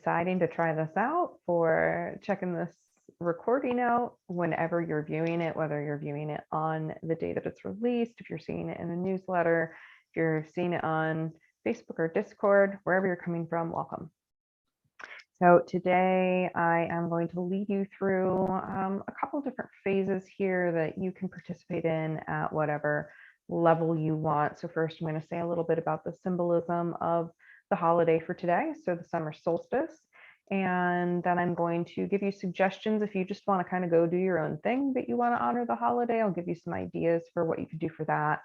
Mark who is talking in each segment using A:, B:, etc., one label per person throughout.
A: deciding to try this out, for checking this recording out whenever you're viewing it, whether you're viewing it on the day that it's released, if you're seeing it in a newsletter, if you're seeing it on Facebook or Discord, wherever you're coming from, welcome. So today I am going to lead you through a couple of different phases here that you can participate in at whatever level you want. So first, I'm going to say a little bit about the symbolism of the holiday for today, so the summer solstice. And then I'm going to give you suggestions if you just want to kind of go do your own thing, but you want to honor the holiday. I'll give you some ideas for what you could do for that.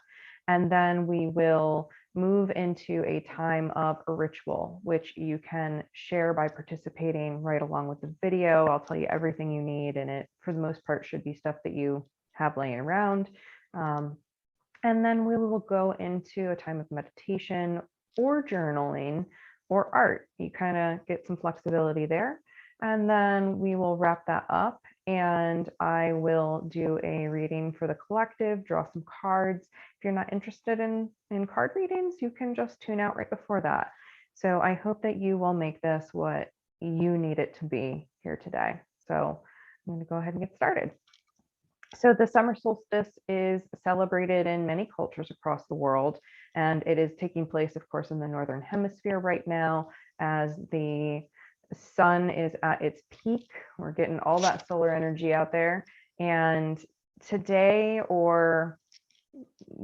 A: And then we will move into a time of a ritual, which you can share by participating right along with the video. I'll tell you everything you need, and it, for the most part, should be stuff that you have laying around. And then we will go into a time of meditation or journaling or art. You kind of get some flexibility there. And then we will wrap that up, and I will do a reading for the collective, draw some cards. If you're not interested in card readings, you can just tune out right before that. So I hope that you will make this what you need it to be here today. So I'm going to go ahead and get started. So the summer solstice is celebrated in many cultures across the world, and it is taking place, of course, in the Northern Hemisphere right now as the sun is at its peak. We're getting all that solar energy out there. And today, or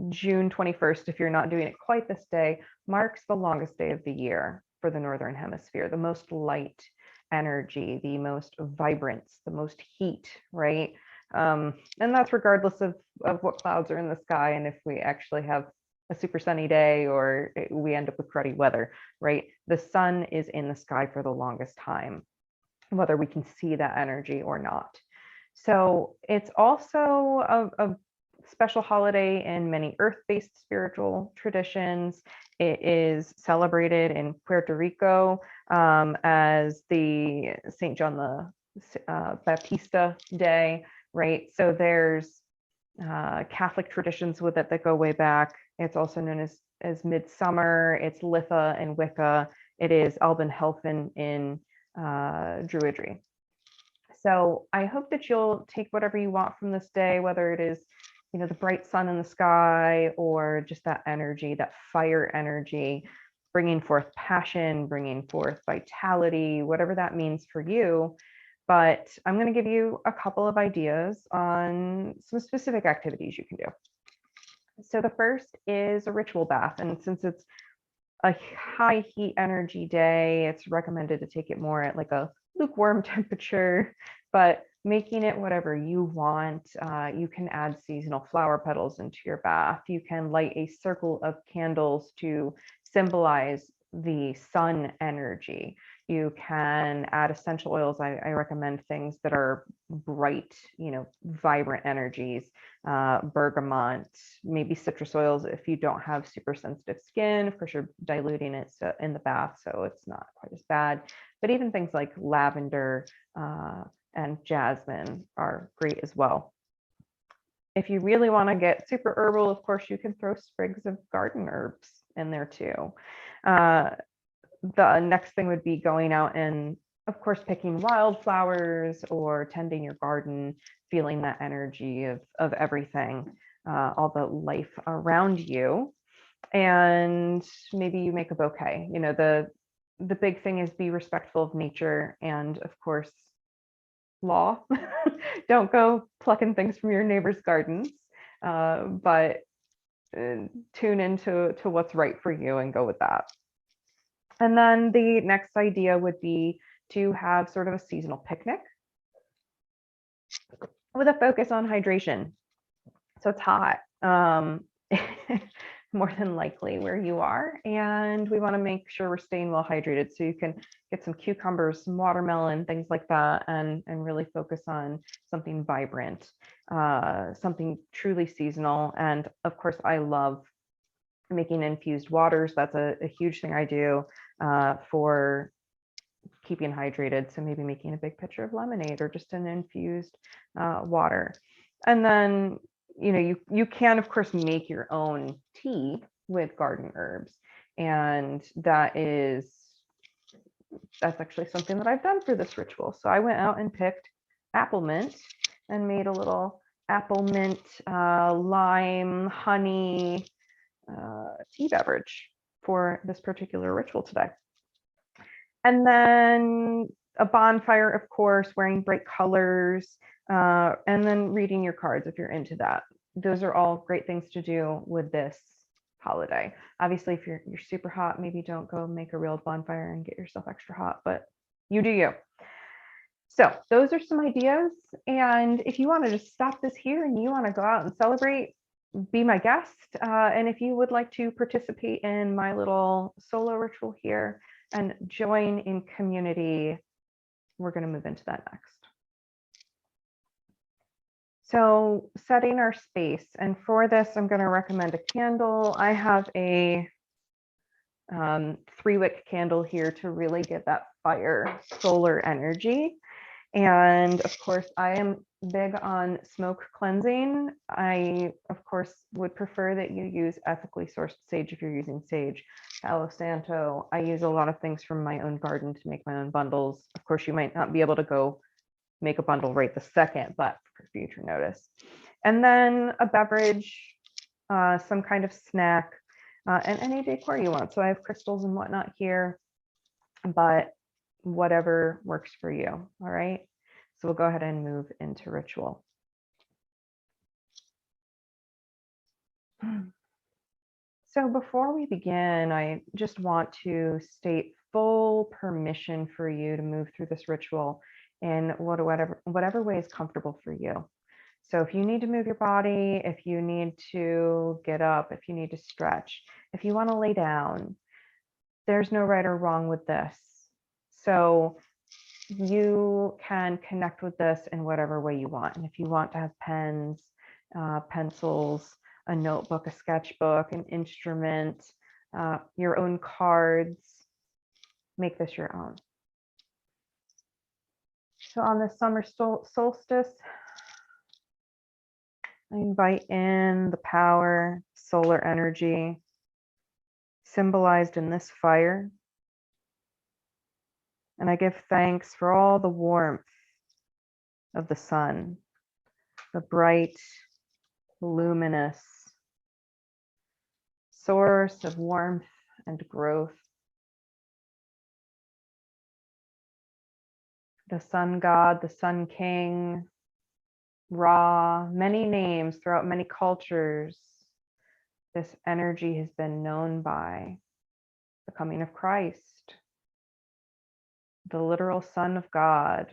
A: June 21st, if you're not doing it quite this day, marks the longest day of the year for the Northern Hemisphere, the most light energy, the most vibrance, the most heat, right? And that's regardless of what clouds are in the sky and if we actually have a super sunny day or we end up with cruddy weather, right? The sun is in the sky for the longest time, whether we can see that energy or not. So it's also a special holiday in many earth-based spiritual traditions. It is celebrated in Puerto Rico as the St. John the Baptista Day, right? So there's Catholic traditions with it that go way back. It's also known as Midsummer. It's Litha in Wicca. It is Alban Helfen in Druidry. So I hope that you'll take whatever you want from this day, whether it is, you know, the bright sun in the sky or just that energy, that fire energy, bringing forth passion, bringing forth vitality, whatever that means for you. But I'm going to give you a couple of ideas on some specific activities you can do. So the first is a ritual bath. And since it's a high heat energy day, it's recommended to take it more at like a lukewarm temperature, but making it whatever you want. You can add seasonal flower petals into your bath. You can light a circle of candles to symbolize the sun energy. You can add essential oils. I recommend things that are bright, you know, vibrant energies, bergamot, maybe citrus oils if you don't have super sensitive skin. Of course, you're diluting it in the bath, so it's not quite as bad. But even things like lavender and jasmine are great as well. If you really want to get super herbal, of course, you can throw sprigs of garden herbs in there too. The next thing would be going out and, of course, picking wildflowers or tending your garden, feeling that energy of everything, all the life around you. And maybe you make a bouquet. You know, the big thing is be respectful of nature and, of course, law. Don't go plucking things from your neighbor's gardens, but tune into what's right for you and go with that. And then the next idea would be to have sort of a seasonal picnic with a focus on hydration. So it's hot, more than likely where you are, and we want to make sure we're staying well hydrated. So you can get some cucumbers, some watermelon, things like that, and really focus on something vibrant, something truly seasonal. And of course, I love making infused waters. That's a huge thing I do for keeping hydrated. So maybe making a big pitcher of lemonade or just an infused water. And then, you know, you can, of course, make your own tea with garden herbs. And that is that's actually something that I've done for this ritual. So I went out and picked apple mint and made a little apple mint lime honey tea beverage for this particular ritual today. And then a bonfire, of course, wearing bright colors, and then reading your cards if you're into that. Those are all great things to do with this holiday. Obviously, if you're super hot, maybe don't go make a real bonfire and get yourself extra hot, but you do you. So those are some ideas. And if you want to just stop this here and you want to go out and celebrate, be my guest. And if you would like to participate in my little solo ritual here and join in community, we're going to move into that next. So setting our space. And for this, I'm going to recommend a candle. I have a 3-wick candle here to really get that fire solar energy. And of course, I am big on smoke cleansing. I, of course, would prefer that you use ethically sourced sage if you're using sage. Palo Santo. I use a lot of things from my own garden to make my own bundles. Of course, you might not be able to go make a bundle right this second, but for future notice. And then a beverage, some kind of snack, and any decor you want. So I have crystals and whatnot here, but whatever works for you. All right. So we'll go ahead and move into ritual. So before we begin, I just want to state full permission for you to move through this ritual in whatever way is comfortable for you. So if you need to move your body, if you need to get up, if you need to stretch, if you want to lay down, there's no right or wrong with this. So you can connect with this in whatever way you want. And if you want to have pens, pencils, a notebook, a sketchbook, an instrument, your own cards, make this your own. So on the summer solstice, I invite in the power, solar energy, symbolized in this fire. And I give thanks for all the warmth of the sun, the bright, luminous source of warmth and growth. The sun god, the sun king, Ra, many names throughout many cultures. This energy has been known by the coming of Christ, the literal Son of God.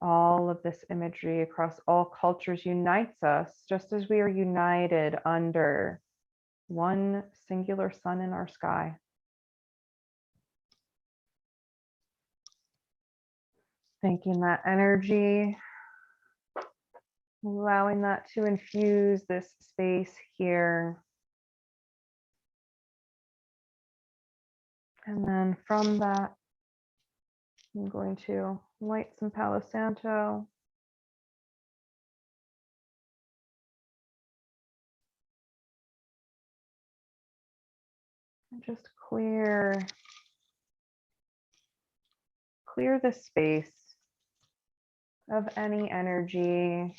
A: All of this imagery across all cultures unites us, just as we are united under one singular sun in our sky. Thanking that energy, allowing that to infuse this space here. And then from that, I'm going to light some Palo Santo. And just clear the space of any energy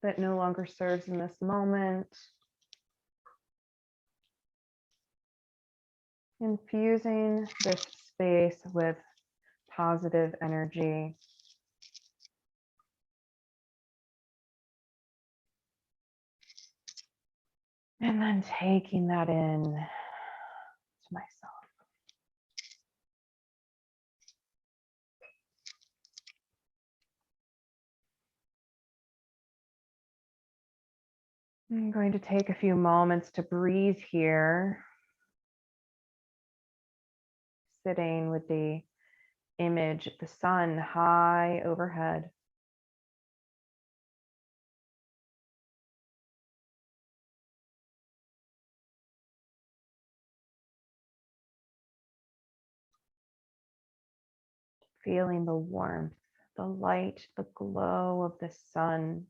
A: that no longer serves in this moment. Infusing this space with positive energy. And then taking that in to myself. I'm going to take a few moments to breathe here, sitting with the image of the sun high overhead. Feeling the warmth, the light, the glow of the sun.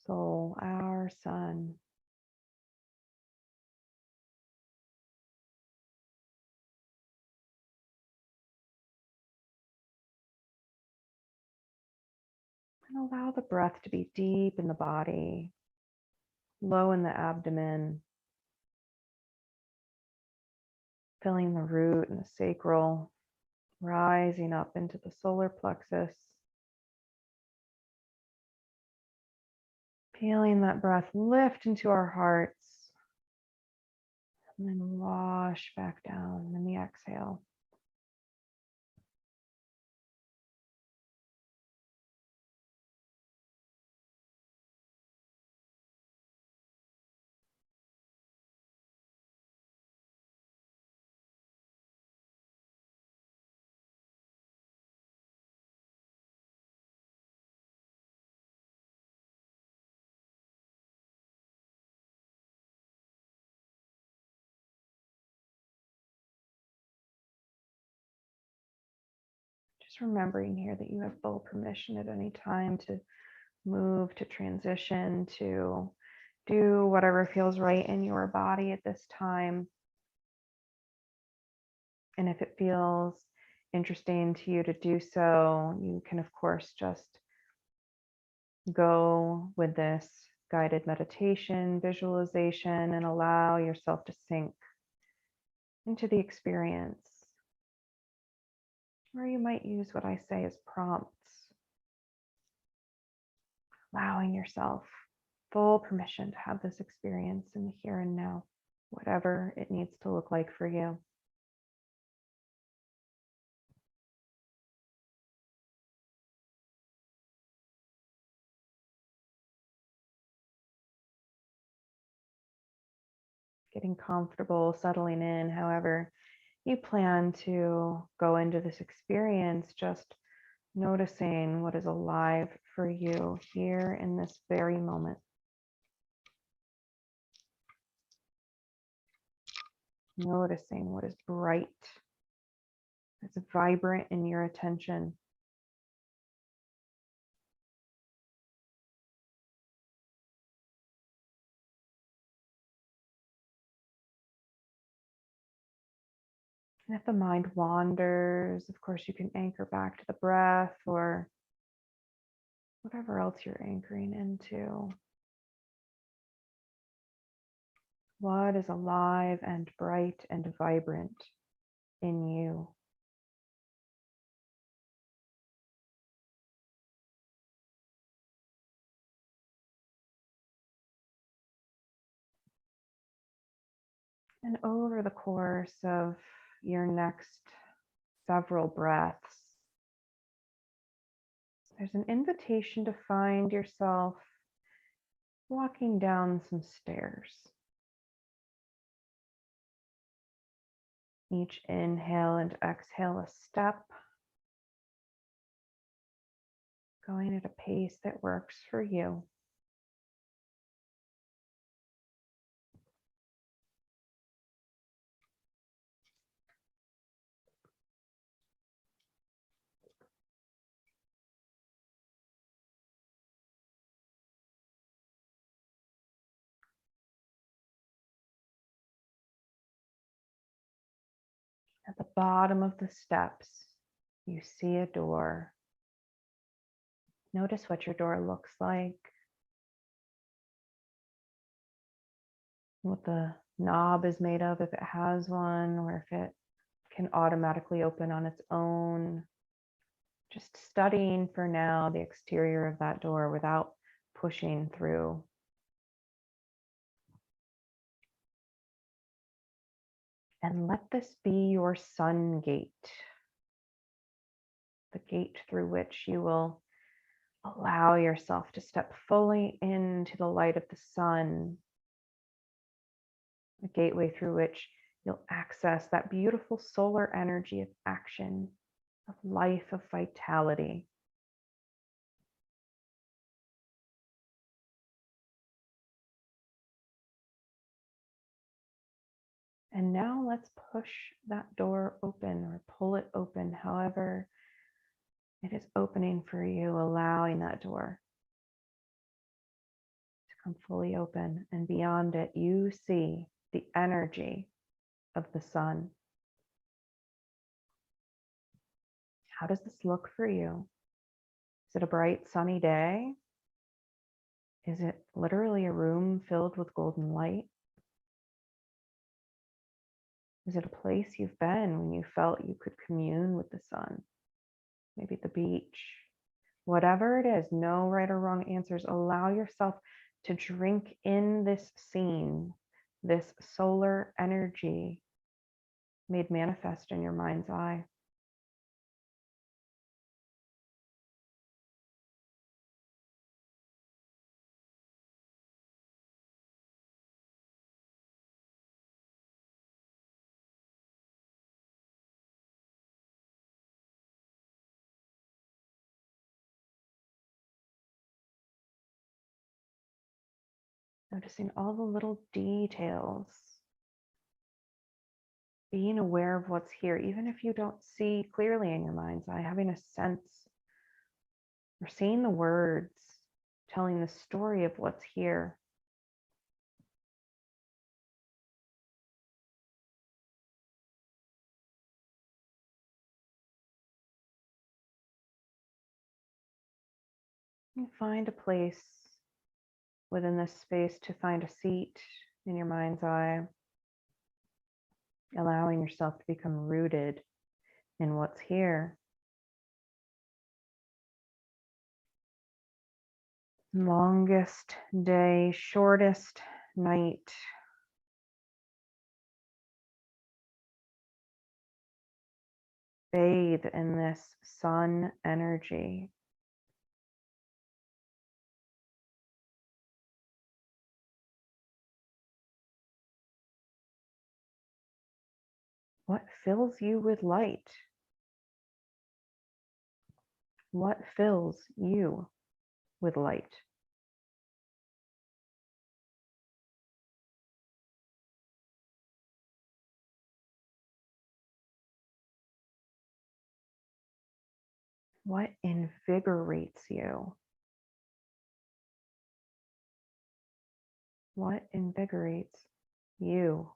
A: Soul. soul, our sun. And allow the breath to be deep in the body, low in the abdomen, filling the root and the sacral, rising up into the solar plexus. Feeling that breath lift into our hearts and then wash back down in the exhale. Just remembering here that you have full permission at any time to move, to transition, to do whatever feels right in your body at this time. And if it feels interesting to you to do so, you can, of course, just go with this guided meditation, visualization, and allow yourself to sink into the experience. Or you might use what I say as prompts, allowing yourself full permission to have this experience in the here and now, whatever it needs to look like for you. Getting comfortable, settling in, however you plan to go into this experience, just noticing what is alive for you here in this very moment. Noticing what is bright, that's vibrant in your attention. And if the mind wanders, of course, you can anchor back to the breath or whatever else you're anchoring into. What is alive and bright and vibrant in you? And over the course of your next several breaths, there's an invitation to find yourself walking down some stairs. Each inhale and exhale a step, going at a pace that works for you. At the bottom of the steps, you see a door. Notice what your door looks like, what the knob is made of, if it has one, or if it can automatically open on its own. Just studying for now the exterior of that door without pushing through. And let this be your sun gate, the gate through which you will allow yourself to step fully into the light of the sun, a gateway through which you'll access that beautiful solar energy of action, of life, of vitality. And now let's push that door open or pull it open, however it is opening for you, allowing that door come fully open, and beyond it, you see the energy of the sun. How does this look for you? Is it a bright, sunny day? Is it literally a room filled with golden light? Is it a place you've been when you felt you could commune with the sun? Maybe the beach. Whatever it is, no right or wrong answers. Allow yourself to drink in this scene, this solar energy made manifest in your mind's eye. Noticing all the little details, being aware of what's here, even if you don't see clearly in your mind's eye, having a sense or seeing the words, telling the story of what's here. And find a place within this space to find a seat in your mind's eye, allowing yourself to become rooted in what's here. Longest day, shortest night. Bathe in this sun energy. What fills you with light? What fills you with light? What invigorates you? What invigorates you?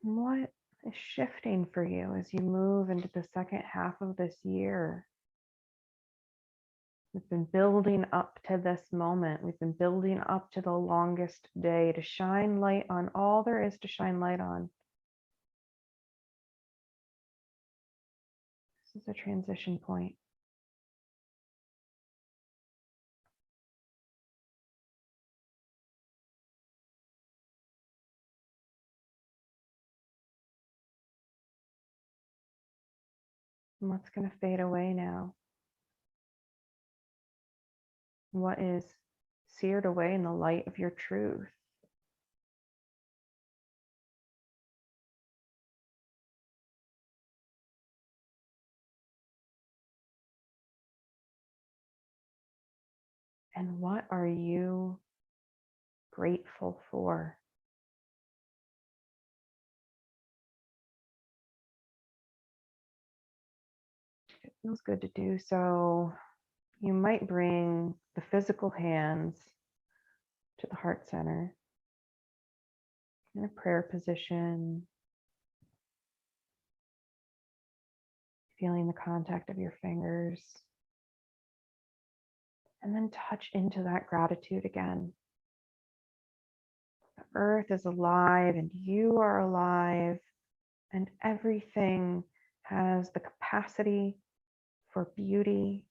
A: What is shifting for you as you move into the second half of this year? We've been building up to this moment. We've been building up to the longest day to shine light on all there is to shine light on. This is a transition point. And what's going to fade away now? What is seared away in the light of your truth? And what are you grateful for? It feels good to do so. You might bring the physical hands to the heart center in a prayer position, feeling the contact of your fingers, and then touch into that gratitude again. The earth is alive and you are alive, and everything has the capacity for beauty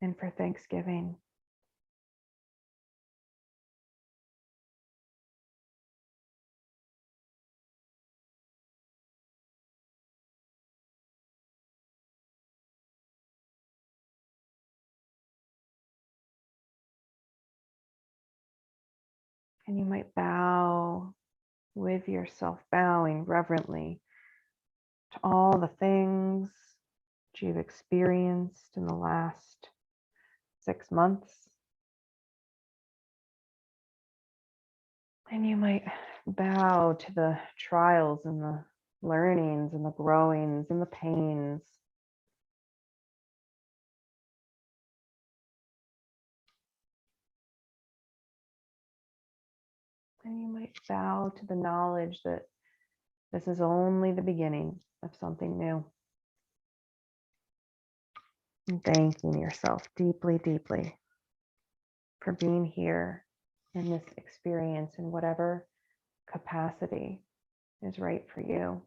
A: and for thanksgiving. And you might bow with yourself, bowing reverently to all the things that you've experienced in the last 6 months. And you might bow to the trials and the learnings and the growings and the pains. And you might bow to the knowledge that this is only the beginning of something new. And thanking yourself deeply, deeply for being here in this experience in whatever capacity is right for you.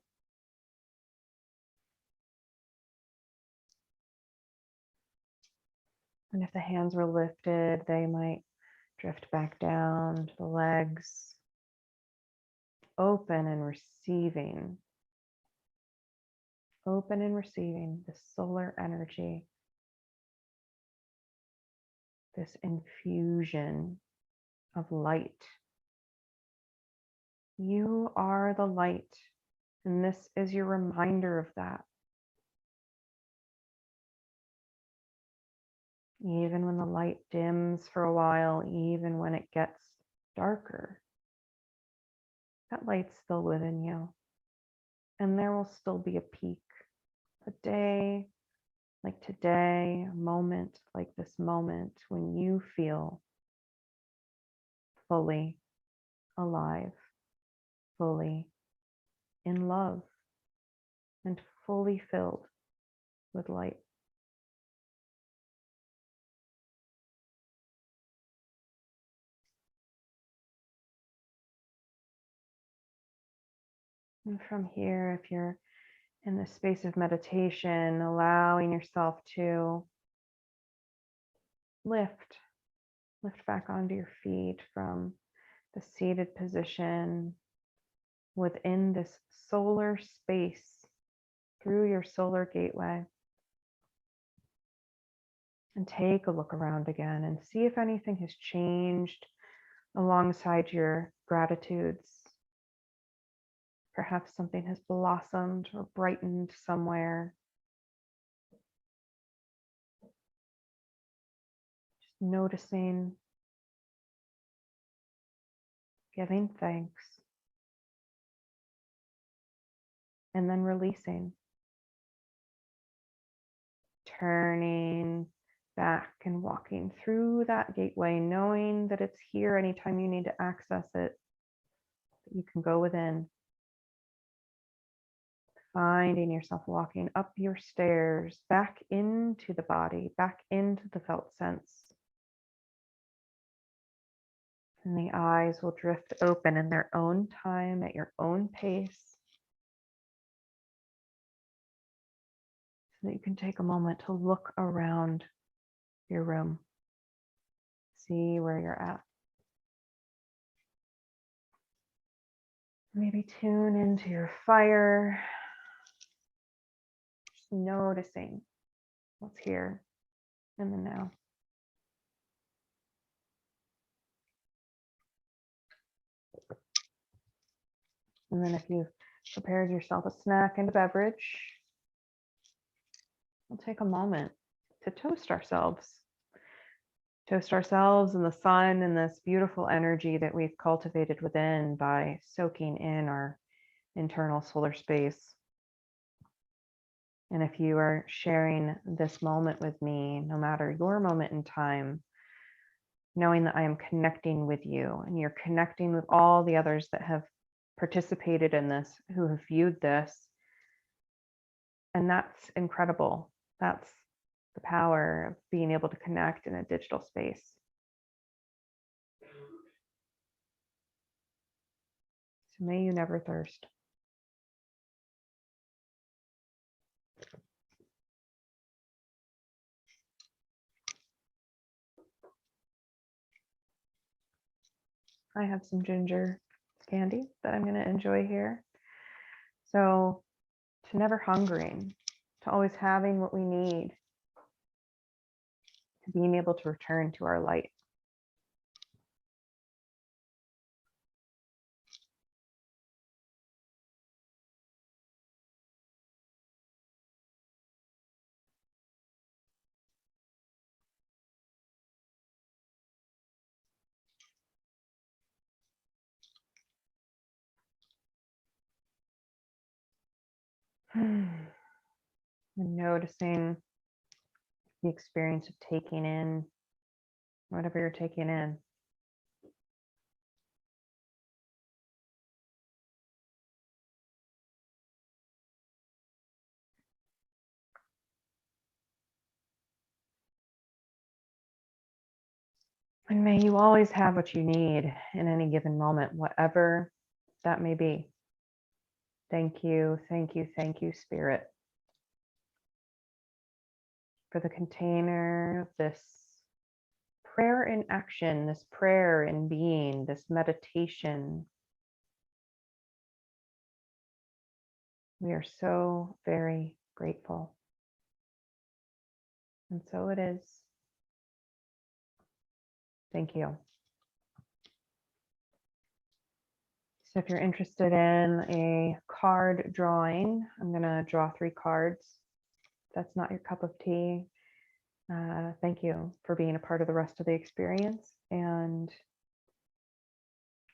A: And if the hands were lifted, they might drift back down to the legs, open and receiving the solar energy, this infusion of light. You are the light, and this is your reminder of that. Even when the light dims for a while, even when it gets darker, that light's still within you. And there will still be a peak, a day like today, a moment like this moment when you feel fully alive, fully in love, and fully filled with light. And from here, if you're in this space of meditation, allowing yourself to lift back onto your feet from the seated position within this solar space through your solar gateway. And take a look around again and see if anything has changed alongside your gratitudes. Perhaps something has blossomed or brightened somewhere. Just noticing, giving thanks, and then releasing. Turning back and walking through that gateway, knowing that it's here anytime you need to access it, that you can go within. Finding yourself walking up your stairs, back into the body, back into the felt sense. And the eyes will drift open in their own time, at your own pace, so that you can take a moment to look around your room, see where you're at. Maybe tune into your fire, just noticing what's here in the now. And then if you've prepared yourself a snack and a beverage, we'll take a moment to toast ourselves. Toast ourselves in the sun and this beautiful energy that we've cultivated within by soaking in our internal solar space. And if you are sharing this moment with me, no matter your moment in time, knowing that I am connecting with you and you're connecting with all the others that have participated in this, who have viewed this. And that's incredible. That's the power of being able to connect in a digital space. So may you never thirst. I have some ginger candy that I'm going to enjoy here. So to never hungering, to always having what we need, to being able to return to our light. And noticing the experience of taking in whatever you're taking in. And may you always have what you need in any given moment, whatever that may be. Thank you, thank you, thank you, Spirit, for the container of this prayer in action, this prayer in being, this meditation. We are so very grateful. And so it is. Thank you. So if you're interested in a card drawing, I'm going to draw 3 cards. If that's not your cup of tea, thank you for being a part of the rest of the experience, and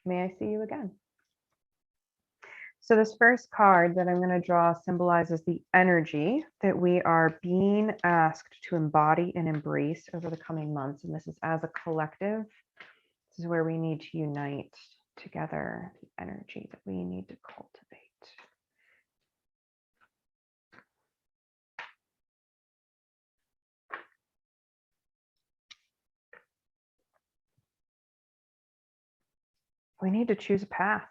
A: may I see you again. So this first card that I'm going to draw symbolizes the energy that we are being asked to embody and embrace over the coming months. And this is as a collective. This is where we need to unite together, the energy that we need to cultivate. We need to choose a path.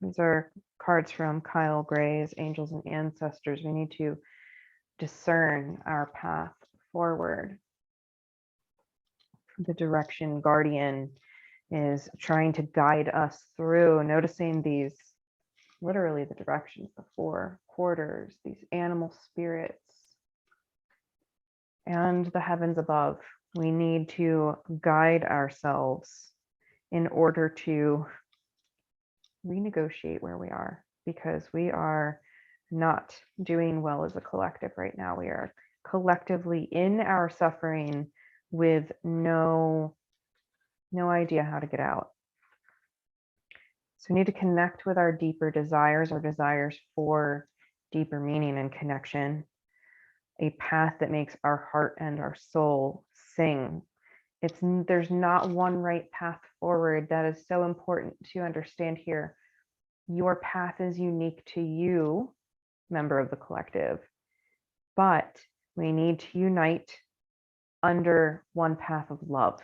A: These are cards from Kyle Gray's Angels and Ancestors. We need to discern our path forward. The direction guardian is trying to guide us through, noticing these, literally the directions, the 4 quarters, these animal spirits, and the heavens above. We need to guide ourselves in order to renegotiate where we are, because we are not doing well as a collective right now. We are collectively in our suffering with no idea how to get out. So we need to connect with our deeper desires, our desires for deeper meaning and connection, a path that makes our heart and our soul sing. There's not one right path forward. That is so important to understand here. Your path is unique to you, member of the collective, but we need to unite under one path of love,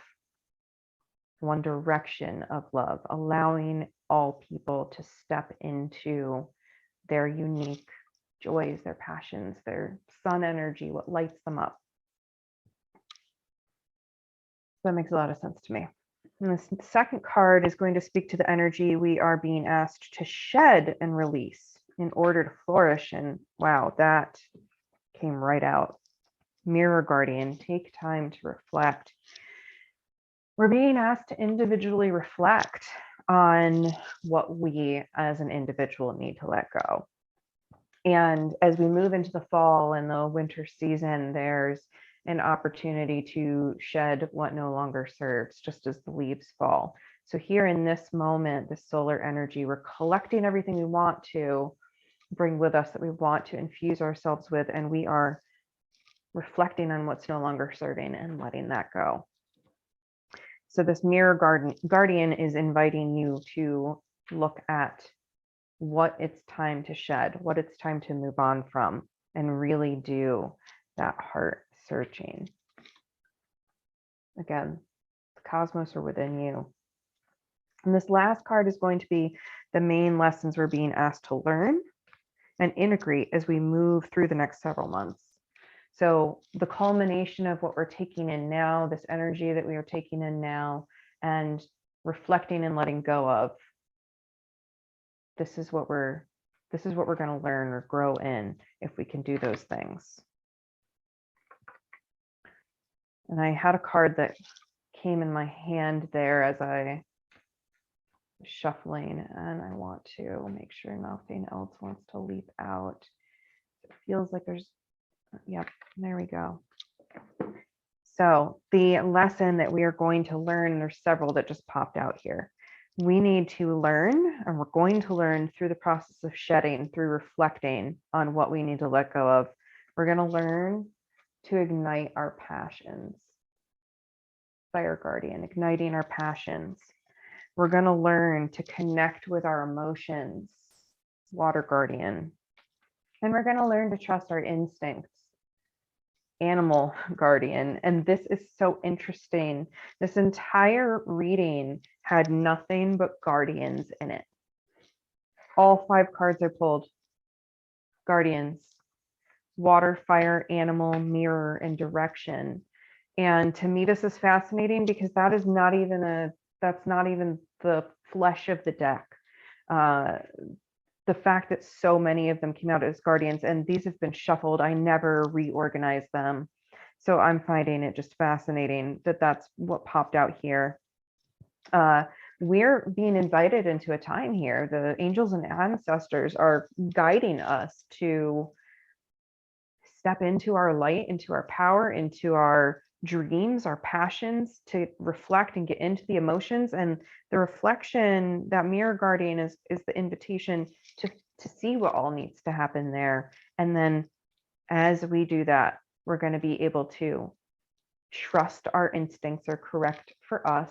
A: one direction of love, allowing all people to step into their unique joys, their passions, their sun energy, what lights them up. That makes a lot of sense to me. And this second card is going to speak to the energy we are being asked to shed and release in order to flourish. And wow, that came right out. Mirror Guardian, take time to reflect. We're being asked to individually reflect on what we as an individual need to let go. And as we move into the fall and the winter season, there's an opportunity to shed what no longer serves, just as the leaves fall. So here in this moment, the solar energy, we're collecting everything we want to bring with us, that we want to infuse ourselves with, and we are reflecting on what's no longer serving and letting that go. So this mirror guardian is inviting you to look at what it's time to shed, what it's time to move on from, and really do that heart searching. Again, the cosmos are within you. And this last card is going to be the main lessons we're being asked to learn and integrate as we move through the next several months. So the culmination of what we're taking in now, this energy that we are taking in now, and reflecting and letting go of, this is what we're going to learn or grow in if we can do those things. And I had a card that came in my hand there as I was shuffling, and I want to make sure nothing else wants to leap out. It feels like there's, yep, there we go. So the lesson that we are going to learn, there's several that just popped out here. we need to learn, and we're going to learn through the process of shedding, through reflecting on what we need to let go of. We're going to learn to ignite our passions. Fire guardian, igniting our passions. We're going to learn to connect with our emotions. Water guardian. And we're going to learn to trust our instincts. Animal guardian. And this is so interesting. This entire reading had nothing but guardians in it. All 5 cards I pulled, guardians, water, fire, animal, mirror, and direction. And to me, this is fascinating because that's not even the flesh of the deck. The fact that so many of them came out as guardians, and these have been shuffled, I never reorganized them. So I'm finding it just fascinating that that's what popped out here. We're being invited into a time here. The angels and ancestors are guiding us to step into our light, into our power, into our dreams, our passions, to reflect and get into the emotions. And the reflection, that mirror guardian is the invitation to see what all needs to happen there. And then as we do that, we're going to be able to trust our instincts are correct for us,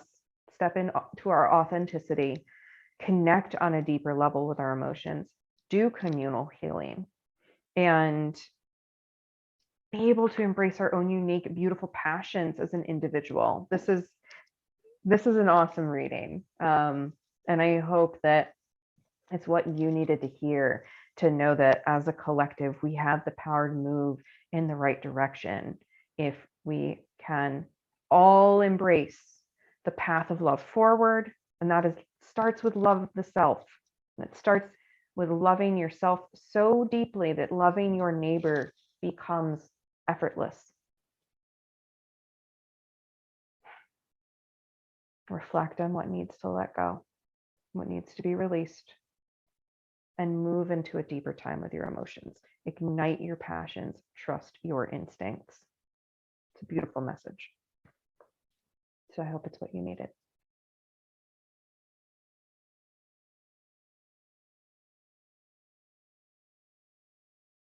A: step into our authenticity, connect on a deeper level with our emotions, do communal healing, and be able to embrace our own unique, beautiful passions as an individual. This is an awesome reading. And I hope that it's what you needed to hear, to know that as a collective, we have the power to move in the right direction if we can all embrace the path of love forward. And that starts with love of the self. And it starts with loving yourself so deeply that loving your neighbor becomes effortless. Reflect on what needs to let go, what needs to be released, and move into a deeper time with your emotions. Ignite your passions, trust your instincts. It's a beautiful message. So I hope it's what you needed.